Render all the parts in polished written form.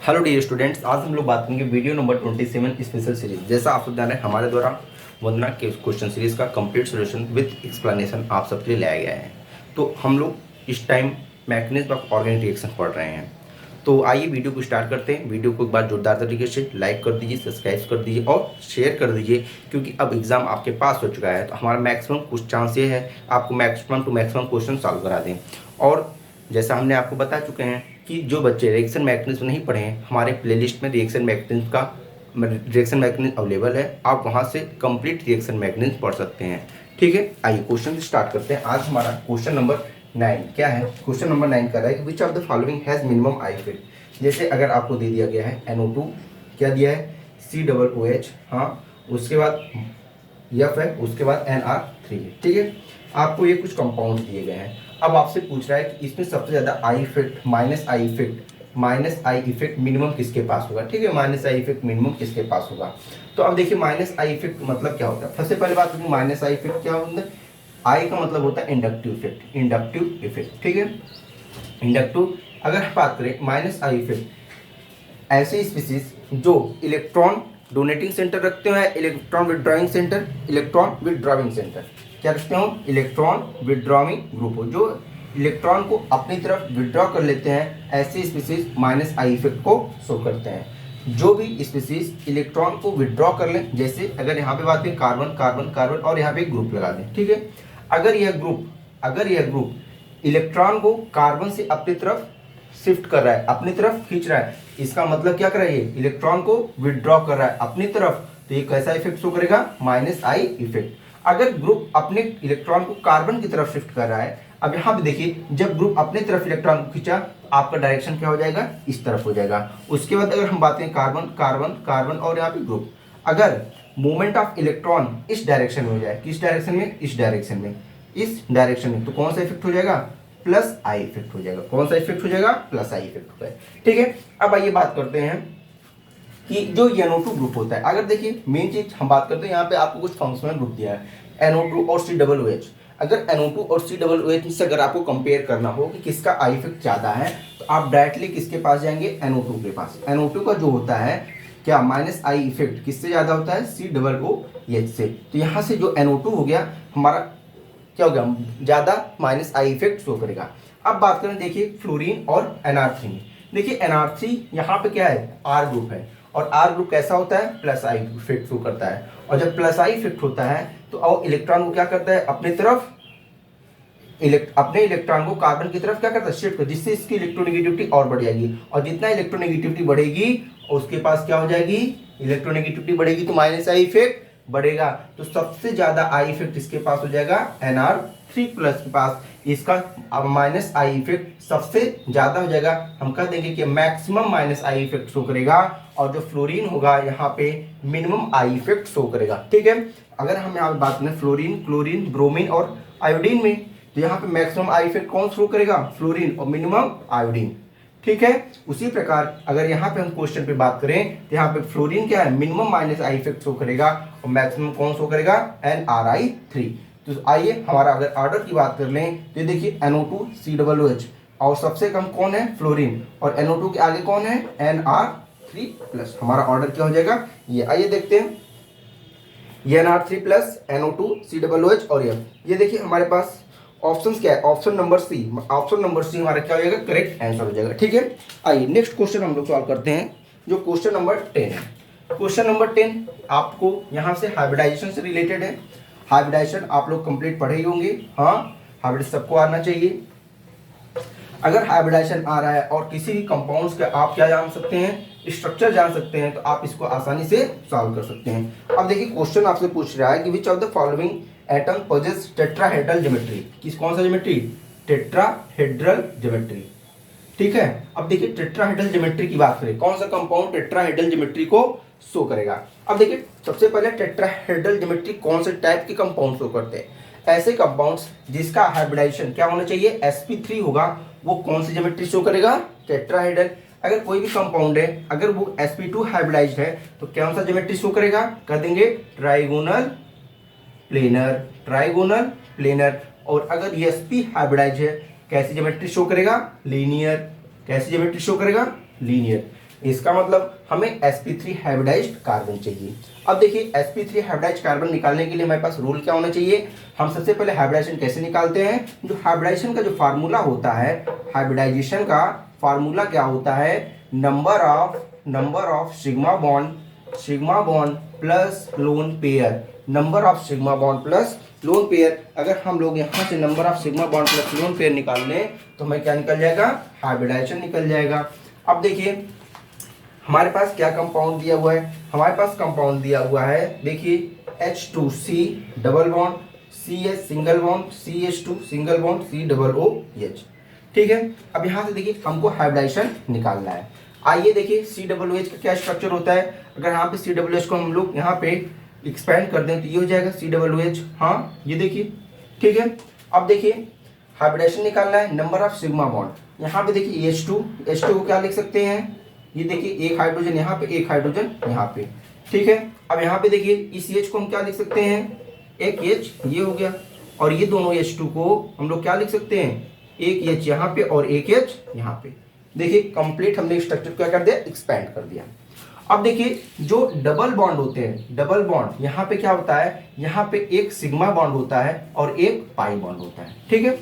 Hello dear students, आज हम लोग बात करेंगे वीडियो नंबर 27 स्पेशल सीरीज। जैसा आप सब जान रहे हैं, हमारे द्वारा वंदना के क्वेश्चन सीरीज का कंप्लीट सॉल्यूशन विद एक्सप्लेनेशन आप सबके लिए लाया गया है। तो हम लोग इस time mechanism of organic reaction पढ़ रहे हैं। तो आइए वीडियो को स्टार्ट करते हैं। वीडियो को एक बार जोरदार तरीके से लाइक कर दीजिए, सब्सक्राइब कर दीजिए और शेयर कर दीजिए, क्योंकि अब एग्जाम आपके पास हो चुका है। तो हमारा मैक्सिमम कुछ चांस ये है आपको maximum to maximum question solve करा दें। और जैसा हमने आपको बता चुके हैं कि जो बच्चे रिएक्शन मैकेनिज्म नहीं पढ़े हैं, हमारे प्लेलिस्ट में रिएक्शन मैकेनिज्म अवेलेबल है। आप वहां से कंप्लीट रिएक्शन मैकेनिज्म पढ़ सकते हैं। ठीक है, आइए क्वेश्चन स्टार्ट करते हैं। आज हमारा क्वेश्चन नंबर 9 क्या है? क्वेश्चन नंबर 9 कर रहा है कि which of the following has minimum I effect. जैसे अगर आपको दे दिया गया है NO2, क्या दिया है COOH, हाँ, उसके बाद F है, उसके बाद NR3 है। ठीक है, आपको ये कुछ कंपाउंड दिए गए हैं। अब आपसे पूछ रहा है कि इसमें सबसे ज्यादा I effect minus I effect minimum किसके पास होगा। ठीक है, माइनस आई इफेक्ट मिनिमम किसके पास होगा। तो अब देखिए माइनस आई इफेक्ट मतलब क्या होता है। सबसे पहले बात करें माइनस आई इफेक्ट क्या होता है। आई का मतलब होता है इंडक्टिव इफेक्ट। ठीक है, इंडक्टिव। अगर बात करें माइनस आई इफेक्ट, ऐसे स्पीसीज जो इलेक्ट्रॉन डोनेटिंग सेंटर रखते हैं, इलेक्ट्रॉन विड्रॉइंग सेंटर क्या रखते हो, इलेक्ट्रॉन विड्रॉइंग ग्रुप हो, जो इलेक्ट्रॉन को अपनी तरफ विड्रॉ कर लेते हैं, ऐसे स्पीसीज माइनस आई इफेक्ट को शो करते हैं। जो भी स्पीसीज इलेक्ट्रॉन को विड्रॉ कर लें, जैसे अगर यहाँ पे बात करें कार्बन और यहाँ पे ग्रुप लगा दें। ठीक है, अगर यह ग्रुप इलेक्ट्रॉन को कार्बन से अपनी तरफ शिफ्ट कर रहा है, अपनी तरफ खींच रहा है, इसका मतलब क्या कर रहा है, ये इलेक्ट्रॉन को विड्रॉ कर रहा है अपनी तरफ, तो ये कैसा इफेक्ट शो करेगा, माइनस आई इफेक्ट। अगर ग्रुप अपने इलेक्ट्रॉन को कार्बन की तरफ शिफ्ट कर रहा है, अब यहाँ पे देखिए जब ग्रुप अपने तरफ इलेक्ट्रॉन को खींचा, आपका डायरेक्शन क्या हो जाएगा, इस तरफ हो जाएगा। उसके बाद अगर हम बात करें कार्बन और यहाँ पे ग्रुप, अगर मूवमेंट ऑफ इलेक्ट्रॉन इस डायरेक्शन में हो जाए, किस डायरेक्शन में, इस डायरेक्शन में, तो कौन सा इफेक्ट हो जाएगा, प्लस आई इफेक्ट हो जाएगा। कौन सा इफेक्ट हो जाएगा, प्लस आई इफेक्ट हो जाएगा। ठीक है, अब आइए बात करते हैं कि जो NO2 ग्रुप होता है, अगर देखिए मेन चीज हम बात करते हैं, यहाँ पे आपको कुछ फंक्शनल ग्रुप दिया है NO2 और COOH। अगर NO2 और COOH से अगर आपको कंपेयर करना हो कि किसका आई इफेक्ट ज्यादा है, तो आप डायरेक्टली किसके पास जाएंगे, NO2 के पास। NO2 का जो होता है क्या, माइनस आई इफेक्ट किससे ज्यादा होता है, COOH से। तो यहाँ से जो NO2 हो गया हमारा क्या हो गया, ज्यादा माइनस आई इफेक्ट शो करेगा। अब बात करें देखिए फ्लोरीन और NR3 में। देखिए NR3 यहाँ पे क्या है, R ग्रुप है, और R ग्रुप कैसा होता है, प्लस आई इफेक्ट शो करता है। और जब प्लस आई इफेक्ट होता है तो और इलेक्ट्रॉन को क्या करता है, अपनी तरफ अपने इलेक्ट्रॉन को कार्बन की तरफ क्या करता है, शिफ्ट कर, जिससे इसकी इलेक्ट्रोनेगेटिविटी और बढ़ जाएगी। और जितना इलेक्ट्रोनेगेटिविटी बढ़ेगी उसके पास क्या हो जाएगी, इलेक्ट्रोनेगेटिविटी बढ़ेगी तो माइनस आई इफेक्ट बढ़ेगा। तो सबसे ज्यादा आई इफेक्ट इसके पास हो जाएगा NR3 प्लस के पास। इसका माइनस आई इफेक्ट सबसे ज्यादा हो जाएगा। हम कह देंगे कि maximum minus I effect show करेगा, और जो फ्लोरीन होगा यहाँ पे मिनिमम आई इफेक्ट शो करेगा। ठीक है, अगर हम यहाँ पे बात करें फ्लोरीन, क्लोरीन, ब्रोमीन और आयोडीन में, तो यहाँ पे मैक्सिमम आई इफेक्ट कौन शो करेगा, फ्लोरीन, और मिनिमम आयोडीन। ठीक है, उसी प्रकार अगर यहाँ पे हम क्वेश्चन पे बात करें तो यहाँ पे फ्लोरीन क्या है, minimum minus I effect show करेगा, और मैक्सिमम कौन शो करेगा, NRI3। तो आइए हमारा अगर ऑर्डर की बात कर लें तो देखिए NO2 COOH, और सबसे कम कौन है, फ्लोरीन, और NO2 के आगे कौन है, NR3 प्लस। हमारा ऑर्डर क्या हो जाएगा ये, आइए देखते हैं। ये NR3 प्लस NO2 COOH और ये देखिए हमारे पास ऑप्शन क्या है, ऑप्शन नंबर सी हमारा क्या हो जाएगा, करेक्ट आंसर हो जाएगा। ठीक है, आइए नेक्स्ट क्वेश्चन हम लोग सॉल्व करते हैं, जो क्वेश्चन नंबर 10 है। क्वेश्चन नंबर 10 आपको यहाँ से हाइब्रिडाइजेशन से रिलेटेड है। हाइब्रिडाइजेशन आप लोग कंप्लीट पढ़े ही होंगे, हाँ, हाइब्रिड सबको आना चाहिए। अगर हाइब्रिडाइजेशन आ रहा है और किसी भी कंपाउंड्स का आप क्या जान सकते हैं, स्ट्रक्चर जान सकते हैं, तो आप इसको आसानी से सॉल्व कर सकते हैं। अब देखिए क्वेश्चन आपसे पूछ रहा है कि which of the following atom poses tetrahedral geometry. कौन सा ज्योमेट्री, टेट्राहेड्रल ज्योमेट्री। ठीक है, अब देखिए टेट्राहेड्रल ज्योमेट्री की बात करें, कौन सा कंपाउंड टेट्राहेड्रल ज्योमेट्री को शो करेगा। अब देखिए सबसे पहले टेट्राहेड्रल ज्योमेट्री कौन से टाइप के कंपाउंड शो करते हैं, ऐसे कंपाउंड्स जिसका हाइब्रिडाइजेशन क्या होना चाहिए, sp3 होगा, वो कौन सी ज्योमेट्री शो करेगा, टेट्राहेड्रल। अगर कोई भी कंपाउंड है अगर वो sp2 हाइब्रिडाइज्ड है तो कौन सा ज्योमेट्री शो करेगा, कर देंगे ट्राइगोनल प्लेनर। और अगर ये sp हाइब्रिडाइज है कैसी ज्योमेट्री शो करेगा, लीनियर। कैसी ज्योमेट्री शो करेगा, लीनियर। इसका मतलब हमें sp3 हाइब्रिडाइज्ड कार्बन चाहिए। अब देखिए sp3 हाइब्रिडाइज्ड कार्बन निकालने के लिए हमारे पास रूल क्या होना चाहिए। हम सबसे पहले हाइब्रिडाइजेशन कैसे निकालते हैं, जो हाइब्रिडाइजेशन का जो फार्मूला होता है, हाइब्रिडाइजेशन का फार्मूला क्या होता है, number of sigma bond plus lone pair, number of sigma bond plus lone pair. अगर हम लोग यहाँ से number of sigma bond plus lone pair निकाल लें तो हमें क्या निकल जाएगा, हाइब्रिडाइजेशन निकल जाएगा। अब देखिए हमारे पास क्या कंपाउंड दिया हुआ है, हमारे पास कंपाउंड दिया हुआ है, देखिए H2C double bond CH single bond CH2 single bond COOH, ठीक है। अब यहाँ से देखिए हमको हाइब्रिडाइजेशन निकालना है। आइए देखिए COOH का क्या स्ट्रक्चर होता है। अगर यहाँ पे COOH को हम लोग यहाँ पे एक्सपेंड कर दें तो ये हो जाएगा COOH, हाँ ये देखिए, ठीक है। अब देखिए हाइब्रिडाइजेशन निकालना है, नंबर ऑफ सिग्मा बॉन्ड, यहाँ पे देखिए H2 को क्या लिख सकते हैं, ये देखिए एक हाइड्रोजन यहाँ पे, एक हाइड्रोजन यहाँ पे, ठीक है। अब यहाँ पे देखिए इस H को हम क्या लिख सकते हैं, एक H ये हो गया, और ये दोनों H2 को हम लोग क्या लिख सकते हैं, एक H यहाँ पे और एक H यहाँ पे। देखिए कंप्लीट हमने स्ट्रक्चर क्या कर दिया, एक्सपैंड कर दिया। अब देखिए जो डबल बॉन्ड होते हैं, डबल बॉन्ड यहाँ पे क्या होता है, यहाँ पे एक सिग्मा बॉन्ड होता है और एक पाई बॉन्ड होता है, ठीक है।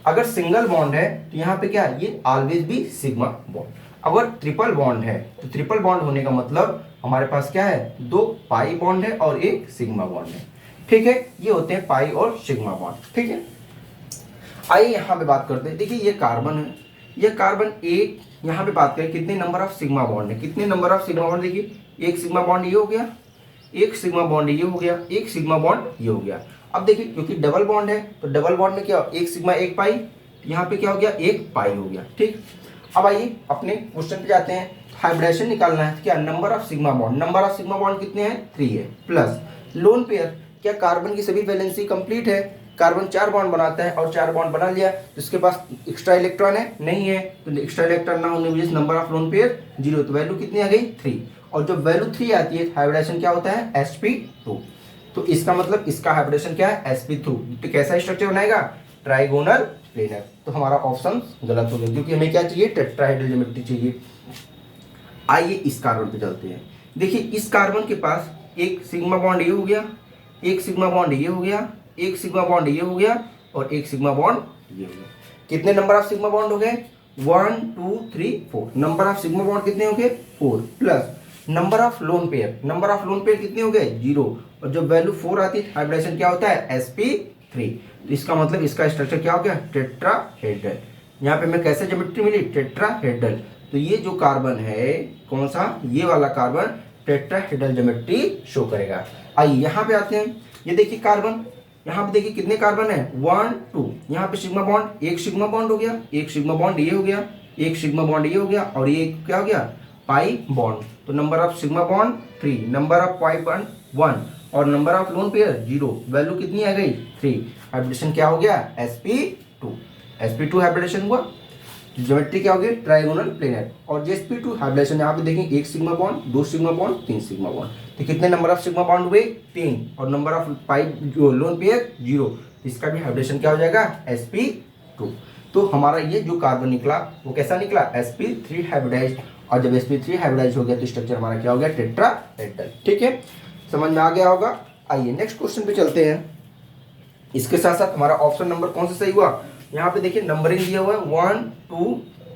अगर सिंगल बॉन्ड है तो यहाँ पे क्या है, ये ऑलवेज भी सिग्मा बॉन्ड। अगर ट्रिपल बॉन्ड है तो ट्रिपल बॉन्ड होने का मतलब हमारे पास क्या है, दो पाई बॉन्ड है और एक सिग्मा बॉन्ड है, ठीक है। ये होते हैं पाई और सिग्मा बॉन्ड, ठीक है। आइए यहाँ पे बात करते हैं, देखिए ये कार्बन है, ये कार्बन एक, यहाँ पे बात करें कितने नंबर ऑफ सिग्मा बॉन्ड है, कितने नंबर ऑफ सिग्मा बॉन्ड, देखिए एक सिग्मा बॉन्ड ये हो गया, एक सिग्मा बॉन्ड ये हो गया, एक सिग्मा बॉन्ड ये हो गया। अब देखिए क्योंकि डबल बॉन्ड है तो डबल बॉन्ड में क्या, एक सिग्मा एक पाई, यहाँ पे क्या हो गया, एक पाई हो गया, ठीक। अब आइए अपने क्वेश्चन पे जाते हैं। हाइब्रिडेशन निकालना है, क्या number of sigma bond, number of sigma bond कितने हैं, 3 है, प्लस लोन पेयर, क्या कार्बन की सभी वैलेंसी कंप्लीट है, कार्बन 4 बॉन्ड बनाता है और 4 बॉन्ड बना लिया तो इसके पास एक्स्ट्रा इलेक्ट्रॉन है, नहीं है, तो एक्स्ट्रा इलेक्ट्रॉन ना होने की वजह से नंबर ऑफ लोन पेयर 0, तो वैल्यू कितनी आ गई, 3। और जब वैल्यू 3 आती है हाइब्रिडेशन क्या होता है, sp2। तो इसका मतलब इसका हाइब्रिडेशन क्या है, sp2। तो कैसा स्ट्रक्चर बनाएगा, ट्राइगोनल प्लेनर। तो हमारा ऑप्शन गलत हो गया क्योंकि हमें क्या चाहिए, टेट्राहेड्रल ज्योमेट्री चाहिए। आइए इस कार्बन पे चलते हैं। देखिए इस कार्बन के पास एक सिग्मा बॉन्ड ये हो गया, एक सिग्मा बॉन्ड ये हो गया, एक सिग्मा बॉन्ड ये हो गया और एक सिग्मा बॉन्ड ये हो गया। कितने नंबर ऑफ सिग्मा बॉन्ड हो गए, 1 2 3 4। नंबर ऑफ सिग्मा बॉन्ड कितने हो गए, 4, plus number of lone pair, number of lone pair कितने हो गए, 0। और जब वैल्यू 4 आती है हाइब्रिडेशन क्या होता है, sp3। तो इसका मतलब इसका स्ट्रक्चर क्या हो गया, टेट्राहेड्रल। यहाँ पे मैं कैसे ज्योमेट्री मिली, टेट्राहेड्रल। तो ये जो कार्बन है कौन सा, ये वाला कार्बन टेट्राहेड्रल ज्योमेट्री शो करेगा। आइए यहाँ पे आते हैं, ये देखिए कार्बन, यहाँ पे देखिए कितने कार्बन है, 1 2। यहाँ पे सिग्मा बॉन्ड, एक सिग्मा बॉन्ड हो गया, एक सिग्मा बॉन्ड ये हो गया, एक सिग्मा बॉन्ड ये हो गया और ये क्या हो गया, पाई बॉन्ड। तो number of sigma bond 3, number of pi bond 1 और number of lone pair 0। Value कितनी आ गई, 3। हाइब्रिडेशन क्या हो गया, sp2 हाइब्रिडेशन हुआ। ज्योमेट्री क्या हो गई, ट्राइगोनल प्लेनर। और sp2 हाइब्रिडेशन यहाँ पे देखें, एक sigma bond, 2 sigma bond, 3 sigma bond. तो कितने नंबर ऑफ सिग्मा बॉन्ड हुए, 3, और नंबर ऑफ पाई जो लोन पेयर 0। इसका भी हाइब्रिडेशन क्या हो जाएगा, sp2। तो हमारा ये जो कार्बन निकला वो कैसा निकला, sp3 हाइब्रिडाइज्ड। और जब sp3 हाइब्रिडाइज हो गया तो स्ट्रक्चर हमारा क्या हो गया, टेट्राहेड्रल। ठीक है, समझ में आ गया होगा। आइए नेक्स्ट क्वेश्चन पे चलते हैं। इसके साथ साथ हमारा ऑप्शन नंबर कौन सा सही हुआ, यहाँ पे देखिए नंबरिंग दिया हुआ है 1 2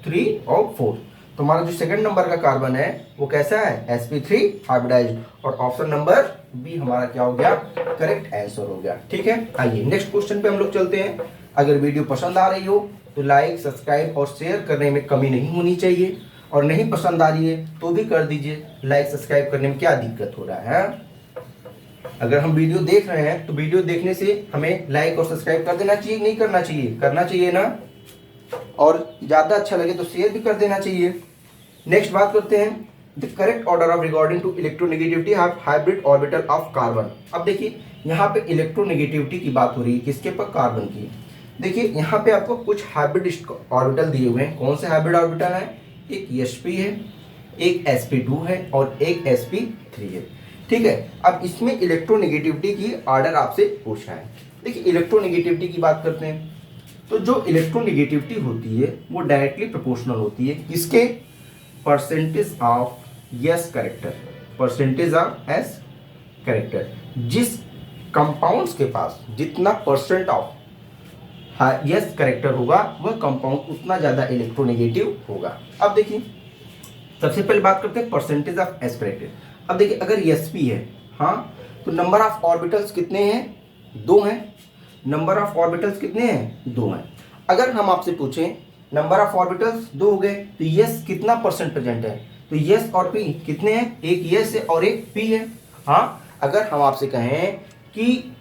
3 और 4। तो हमारा जो सेकंड नंबर का कार्बन है वो कैसा है, sp3 हाइब्रिडाइज्ड। और ऑप्शन नंबर बी हमारा क्या हो गया, करेक्ट आंसर हो गया। ठीक है, आइए नेक्स्ट क्वेश्चन पे हम लोग चलते हैं। अगर वीडियो पसंद आ रही हो तो लाइक सब्सक्राइब और शेयर करने में कमी नहीं होनी चाहिए, और नहीं पसंद आ रही है तो भी कर दीजिए। लाइक सब्सक्राइब करने में क्या दिक्कत हो रहा है। अगर हम वीडियो देख रहे हैं तो वीडियो देखने से हमें लाइक और सब्सक्राइब कर देना चाहिए, नहीं करना चाहिए, करना चाहिए ना। और ज़्यादा अच्छा लगे तो शेयर भी कर देना चाहिए। नेक्स्ट बात करते हैं, the correct order of regarding to electronegativity of hybrid orbital of carbon. अब देखिए यहाँ पे इलेक्ट्रोनेगेटिविटी की बात हो रही है, किसके पर, कार्बन की। देखिए यहाँ पे आपको कुछ हाइब्रिड ऑर्बिटल दिए हुए हैं। कौन से हाइब्रिड ऑर्बिटल है, एक sp है, एक sp2 है और एक sp3 है। ठीक है, अब इसमें इलेक्ट्रोनेगेटिविटी की ऑर्डर आपसे पूछा है। देखिए इलेक्ट्रोनेगेटिविटी की बात करते हैं तो जो इलेक्ट्रोनेगेटिविटी होती है वो डायरेक्टली प्रोपोर्शनल होती है किसके, percentage of yes character, percentage of S character, जिस कंपाउंड्स के पास जितना परसेंट ऑफ यस कैरेक्टर होगा वह कंपाउंड उतना ज़्यादा इलेक्ट्रोनेगेटिव होगा। अब देखिए सबसे पहले बात करते हैं परसेंटेज ऑफ एस कैरेक्टर। अब देखिए अगर एस पी है, हाँ, तो नंबर ऑफ ऑर्बिटल्स कितने हैं? 2 हैं। नंबर ऑफ ऑर्बिटल्स कितने हैं? 2 हैं। अगर हम आपसे पूछें नंबर ऑफ ऑर्बिटल्स 2 हो गए तो यस कितना परसेंट प्रेजेंट है? तो यस और पी कितने हैं? एक यस है और एक पी है। हाँ, अगर हम आपसे कहें कि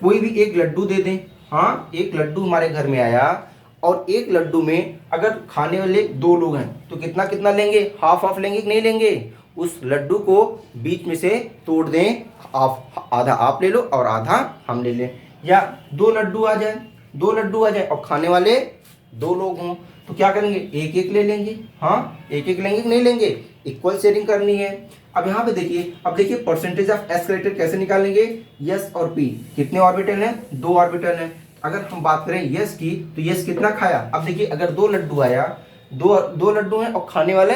कोई भी एक लड्डू दे दें, हाँ, एक लड्डू हमारे घर में आया और एक लड्डू में अगर खाने वाले 2 लोग हैं तो कितना कितना लेंगे? हाफ हाफ लेंगे कि नहीं लेंगे? उस लड्डू को बीच में से तोड़ दें, आधा आप ले लो और आधा हम ले लें। या 2 लड्डू आ जाए और खाने वाले 2 लोग हों तो क्या करेंगे? एक एक ले लेंगे। हाँ, एक एक लेंगे कि नहीं लेंगे? इक्वल शेयरिंग करनी है। अब यहाँ पे देखिए, अब देखिए परसेंटेज ऑफ एस कैरेक्टर कैसे निकालेंगे? यस और पी कितने ऑर्बिटल हैं? 2 ऑर्बिटल हैं। अगर हम बात करें यस की तो यस कितना खाया? अब देखिए अगर 2 लड्डू आया, दो लड्डू हैं और खाने वाले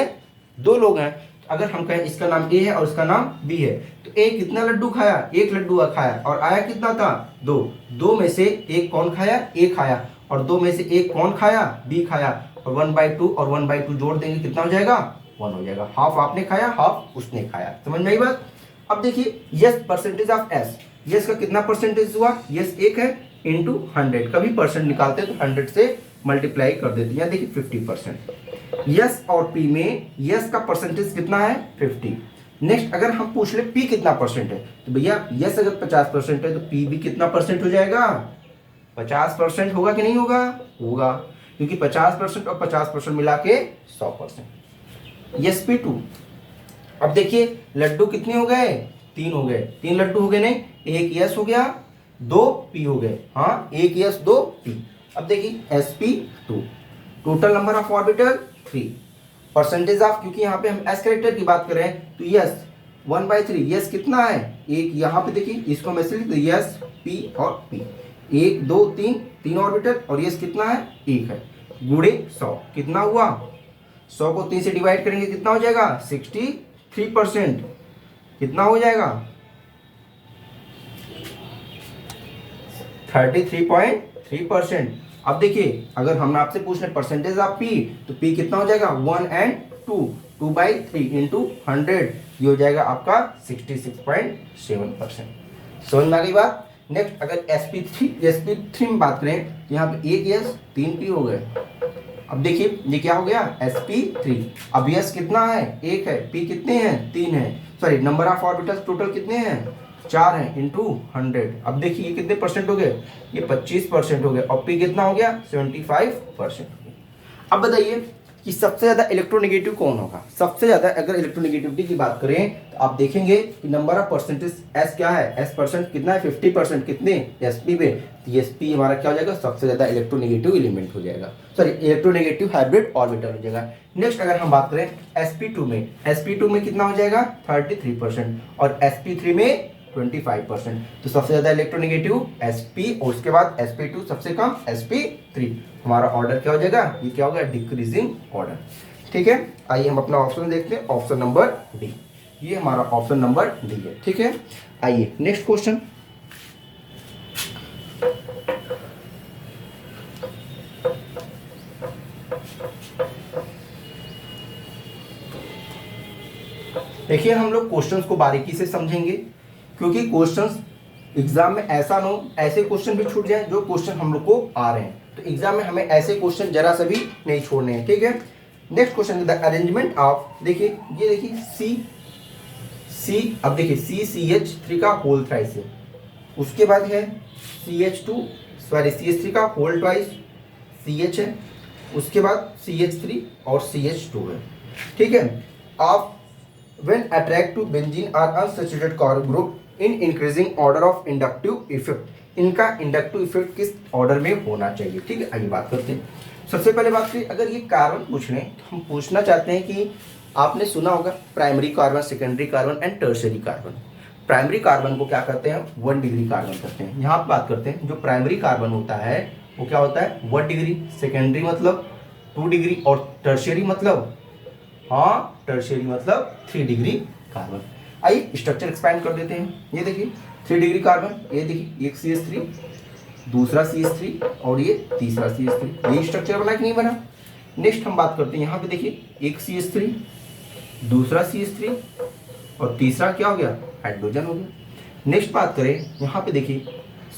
2 लोग हैं, अगर हम कहें इसका नाम ए है और इसका नाम बी है तो ए कितना लड्डू खाया? 1 लड्डू खाया और आया कितना था? 2। 2 में से 1 कौन खाया? ए खाया। और 2 में से 1 कौन खाया? बी खाया। और 1/2 और 1/2 जोड़ देंगे कितना हो जाएगा? 1 हो जाएगा। हाफ आपने खाया, हाफ उसने खाया। समझ में आई बात? अब देखिए yes percentage of S, yes का कितना परसेंटेज हुआ? यस 1 है इंटू 100, कभी परसेंट निकालते हैं तो 100 से मल्टीप्लाई कर देते हैं। यहाँ देखिए 50%। यस और पी में यस का परसेंटेज कितना है? 50। नेक्स्ट अगर हम पूछ ले पी कितना परसेंट है तो भैया यस अगर 50% है तो पी भी कितना परसेंट हो जाएगा? 50% होगा कि नहीं होगा? होगा, क्योंकि 50% और 50% मिला के 100%। Yes P 2। अब देखिए लड्डू कितने हो गए? 3 हो गए। 3 लड्डू हो गए नहीं, 1 यस हो गया, 2 पी हो गए। हाँ, 1 यस 2 पी। अब देखिए S P 2। Total number of orbital 3। Percentage of, क्योंकि यहाँ पे हम एस कैरेक्टर की बात कर रहे हैं तो यस 1/3। यस कितना है? 1। यहाँ पे देखिए इसको मैं लिख तो यस पी और पी 1 2 3 3 ऑर्बिटल और यस कितना है? 1 है। गुणे 100 कितना हुआ? 100 को 3 से डिवाइड करेंगे कितना हो जाएगा? 63%। कितना हो जाएगा? 33.3%। अब देखिए अगर हम आपसे पूछ रहे परसेंटेज ऑफ पी तो पी कितना हो जाएगा? 1 and 2, 2/3 इंटू 100, ये हो जाएगा आपका 66.7%। समझ में आ गई बात? नेक्स्ट अगर sp3 में बात करें तो यहाँ पे 1 यस 3 पी हो गए। अब देखिए ये क्या हो गया? sp3। अब यस कितना है? 1 है। पी कितने हैं? 3 है। Sorry, number of orbitals total कितने हैं? 4 है इंटू 100। अब देखिए ये कितने परसेंट हो गए? ये 25% हो गए। और पी कितना हो गया? 75% हो गया। अब बताइए कि सबसे ज्यादा इलेक्ट्रोनेगेटिव कौन होगा? सबसे ज्यादा अगर इलेक्ट्रोनेगेटिविटी की बात करें तो आप देखेंगे कि नंबर ऑफ परसेंटेज एस क्या है? एस परसेंट कितना है? 50%। कितने? एसपी में। तो एसपी हमारा क्या हो जाएगा? सबसे ज्यादा इलेक्ट्रोनेगेटिव एलिमेंट हो जाएगा, सॉरी इलेक्ट्रोनेगेटिव हाइब्रिड ऑर्बिटल हो जाएगा। नेक्स्ट अगर हम बात करें sp2 में, sp2 में कितना हो जाएगा? 33% और sp3 में 25%। तो सबसे ज्यादा इलेक्ट्रोनेगेटिव sp और उसके बाद sp2, सबसे कम sp3। हमारा ऑर्डर क्या हो जाएगा? ये क्या हो गया? Decreasing order. ठीक है, आइए हम अपना ऑप्शन देखते हैं। ऑप्शन नंबर डी, ये हमारा ऑप्शन नंबर डी है। ठीक है, आइए नेक्स्ट क्वेश्चन। देखिए हम लोग क्वेश्चंस को बारीकी से समझेंगे, क्योंकि क्वेश्चंस एग्जाम में ऐसा न हो ऐसे क्वेश्चन भी छूट जाए जो क्वेश्चन हम लोग को आ रहे हैं। तो एग्जाम में हमें ऐसे क्वेश्चन जरा सा भी नहीं छोड़ने हैं। ठीक है, next question, the arrangement of, देखिए ये देखिए सी, अब देखिए CH3 का होल थ्राइस है, उसके बाद है CH3 का होल ट्वाइस CH है, उसके बाद CH3 और CH2 है। ठीक है, आप when attract to benzene or unsaturated carbon group in increasing order of inductive effect, इनका इंडक्टिव इफेक्ट किस ऑर्डर में होना चाहिए। ठीक है, आइए बात करते हैं। सबसे पहले बात करें, अगर ये कार्बन पूछ लें तो हम पूछना चाहते हैं कि आपने सुना होगा primary carbon, secondary carbon and tertiary carbon. Primary carbon को क्या करते हैं? 1 डिग्री कार्बन करते हैं। यहाँ पर बात करते हैं जो प्राइमरी कार्बन होता है वो क्या होता है? 1 डिग्री, सेकेंडरी मतलब 2 डिग्री और टर्शियरी मतलब हाँ, टर्शियरी मतलब 3 डिग्री कार्बन। आइए स्ट्रक्चर एक्सपैंड कर देते हैं। ये देखिए 3 डिग्री कार्बन, ये देखिए एक CH3, दूसरा CH3 और ये तीसरा CH3। ये स्ट्रक्चर बना कि नहीं बना। नेक्स्ट हम बात करते हैं, यहाँ पे देखिए एक CH3, दूसरा CH3 और तीसरा क्या हो गया, हाइड्रोजन हो गया। नेक्स्ट बात करें, यहाँ पे देखिए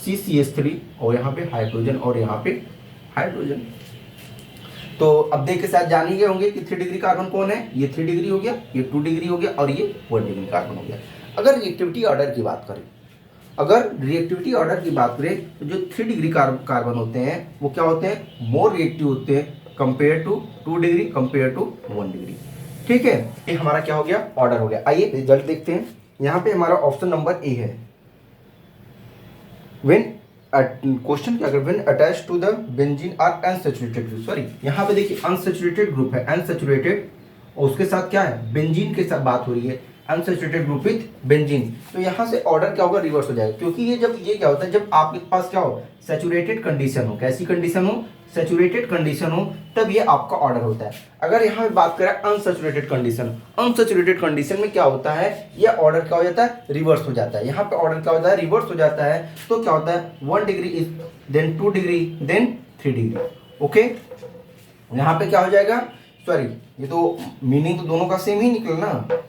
CCH3 और यहाँ पे हाइड्रोजन और यहाँ पे हाइड्रोजन। तो अब देख के साथ जान ही गए होंगे कि 3 डिग्री कार्बन कौन है, ये 3 डिग्री हो गया, ये 2 डिग्री हो गया और ये 1 डिग्री कार्बन हो गया। अगर रिएक्टिविटी ऑर्डर की बात करें, अगर रिएक्टिविटी ऑर्डर की बात करें तो जो 3 डिग्री कार्बन होते हैं वो क्या होते हैं, मोर रिएक्टिव होते हैं compare to 2 degree compare to 1 degree. ठीक है, ये हमारा क्या हो गया, ऑर्डर हो गया। आइए रिजल्ट देखते हैं। यहाँ पे हमारा ऑप्शन नंबर ए है। व्हेन क्वेश्चन क्या, when attach to the benzene or unsaturated group, sorry यहाँ पे देखिए अनसैचुरेटेड ग्रुप है, अनसैचुरेटेड और उसके साथ क्या है, बेंजीन के साथ बात हो रही है, अनसैचुरेटेड ग्रुप विथ बेंजीन। तो यहाँ से ऑर्डर क्या होगा, रिवर्स हो जाएगा। क्योंकि ये जब ये क्या होता है, जब आपके पास क्या हो, सैचुरेटेड कंडीशन हो, कैसी कंडीशन हो, सैचुरेटेड कंडीशन हो, तब ये आपका ऑर्डर होता है। अगर यहाँ पे बात करें अनसैचुरेटेड कंडीशन, अनसैचुरेटेड कंडीशन में क्या होता है, ये ऑर्डर क्या हो जाता है, रिवर्स हो जाता है। यहाँ पे ऑर्डर क्या होता है, रिवर्स हो जाता है। तो क्या होता है, 1 degree is then 2 degree then 3 degree. Okay, यहाँ पे क्या हो जाएगा, सॉरी ये तो मीनिंग तो दोनों का सेम ही निकला ना।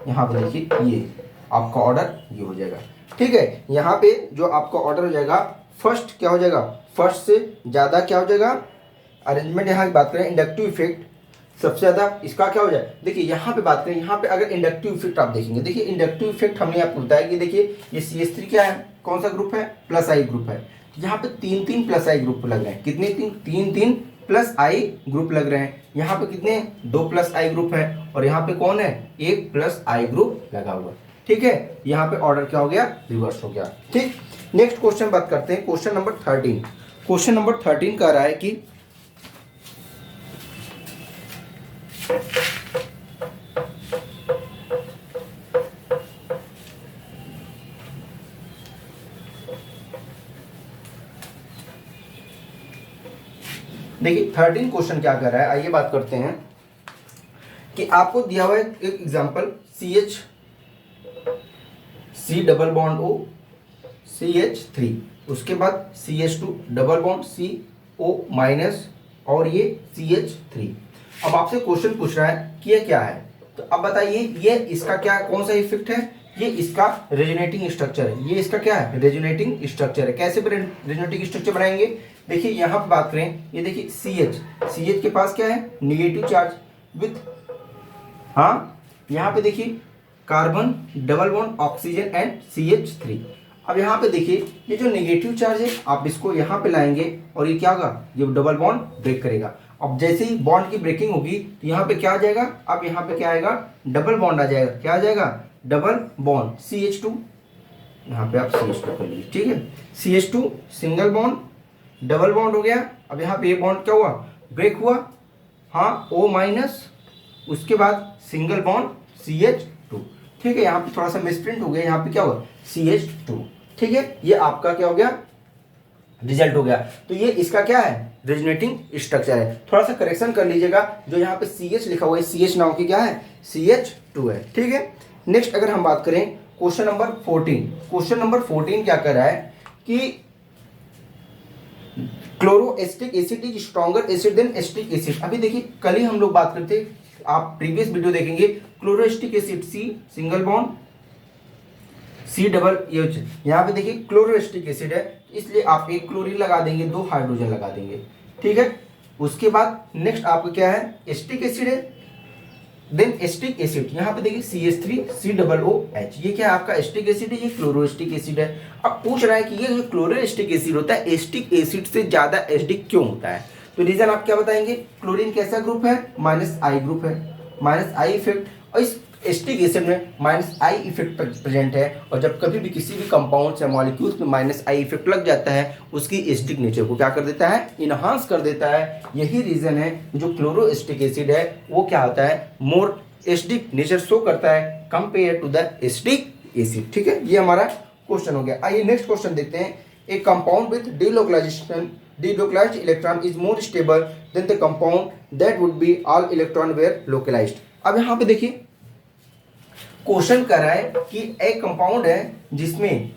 यहाँ पे देखिए ये आपका ऑर्डर ये हो जाएगा। ठीक है, यहाँ पे जो आपका ऑर्डर हो जाएगा, फर्स्ट क्या हो जाएगा, फर्स्ट से ज़्यादा क्या हो जाएगा, अरेंजमेंट यहाँ की बात करें, इंडक्टिव इफेक्ट सबसे ज़्यादा इसका क्या हो जाए। देखिए यहाँ पे बात करें, यहाँ पे अगर इंडक्टिव इफेक्ट आप देखेंगे, देखिए इंडक्टिव इफेक्ट हमने आपको बताया कि देखिए ये CH3 क्या है, कौन सा ग्रुप है, प्लस आई ग्रुप है। तो यहाँ पे 3 प्लस आई ग्रुप लग रहे हैं, कितने 3 प्लस आई ग्रुप लग रहे हैं। यहाँ पे कितने 2 प्लस आई ग्रुप है और यहाँ पे कौन है, 1 प्लस आई ग्रुप लगा हुआ। ठीक है, यहाँ पे ऑर्डर क्या हो गया, रिवर्स हो गया। ठीक, नेक्स्ट क्वेश्चन बात करते हैं, क्वेश्चन नंबर 13। क्वेश्चन नंबर 13 कह रहा है कि देखिए 13 क्वेश्चन क्या कर रहा है, आइए बात करते हैं कि आपको दिया हुआ है एक example, C double bond O CH3, उसके बाद CH2 double bond CO minus और ये CH3। अब आपसे क्वेश्चन पूछ रहा है कि ये क्या है, तो अब बताइए ये इसका क्या, कौन सा इफेक्ट है, ये इसका रेजोनेटिंग स्ट्रक्चर है। ये इसका क्या है, रेजोनेटिंग स्ट्रक्चर है। कैसे रेजोनेटिंग स्ट्रक्चर बनाएंगे, देखिए यहाँ पर बात करें, ये देखिए CH के पास क्या है, निगेटिव चार्ज विथ, हाँ यहाँ पे देखिए carbon double bond oxygen and CH3। अब यहाँ पे देखिए ये जो नेगेटिव चार्ज है आप इसको यहाँ पे लाएंगे और ये क्या होगा, ये डबल बॉन्ड ब्रेक करेगा। अब जैसे ही बॉन्ड की ब्रेकिंग होगी तो यहाँ पे क्या आ जाएगा, अब यहाँ पे क्या आएगा, डबल बॉन्ड आ जाएगा। क्या आ जाएगा, डबल बॉन्ड CH2, यहाँ पे आप CH2 कर लीजिए। ठीक है, CH2 single bond double bond हो गया। अब यहाँ पे ये बॉन्ड क्या हुआ, ब्रेक हुआ, हाँ O माइनस, उसके बाद सिंगल बॉन्ड CH2। ठीक है, यहाँ पे थोड़ा सा मिसप्रिंट हो गया, यहाँ पे क्या हुआ CH2। ठीक है, ये आपका क्या हो गया, रिजल्ट हो गया। तो ये इसका क्या है, रेजोनेटिंग स्ट्रक्चर है। थोड़ा सा करेक्शन कर लीजिएगा, जो यहाँ पे CH लिखा हुआ है, CH नाम की क्या है, CH2 है। ठीक है, नेक्स्ट अगर हम बात करें क्वेश्चन नंबर 14, क्वेश्चन नंबर 14 क्या कर रहा है कि chloroacetic acid is stronger acid than acetic acid. अभी देखिए कल ही हम लोग बात करते, आप प्रीवियस वीडियो देखेंगे, chloroacetic acid C single bond C double H, यहाँ पे देखिए क्लोरोएस्टिक एसिड है, इसलिए आप एक क्लोरीन लगा देंगे, 2 हाइड्रोजन लगा देंगे। ठीक है, उसके बाद नेक्स्ट आपका क्या है, एस्टिक एसिड है, देन एस्टिक एसिड, यहाँ पे देखिए CH3 C डबल OH, ये क्या है आपका एस्टिक एसिड है, ये क्लोरोएस्टिक एसिड है। अब पूछ रहा है कि ये जो क्लोरोएस्टिक एसिड होता है एस्टिक एसिड से ज्यादा एसिडिक क्यों होता है, तो रीजन आप क्या बताएंगे, क्लोरीन कैसा ग्रुप है, -I ग्रुप है, -I इफेक्ट, और इस एस्टिक एसिड में -I इफेक्ट प्रेजेंट है। और जब कभी भी किसी भी कंपाउंड या मॉलिक्यूल्स में -I इफेक्ट लग जाता है, उसकी एसिडिक नेचर को क्या कर देता है, इनहांस कर देता है। यही रीजन है जो क्लोरोएस्टिक एसिड है वो क्या होता है, मोर एसिडिक नेचर शो करता है compare to the acetic acid. ठीक है, ये हमारा क्वेश्चन हो गया। आइए नेक्स्ट क्वेश्चन देखते हैं। ए compound with delocalized electron is more stable than the compound that would be all electron were localized। अब यहाँ पे देखिए क्वेश्चन कर रहा है कि एक कंपाउंड है जिसमें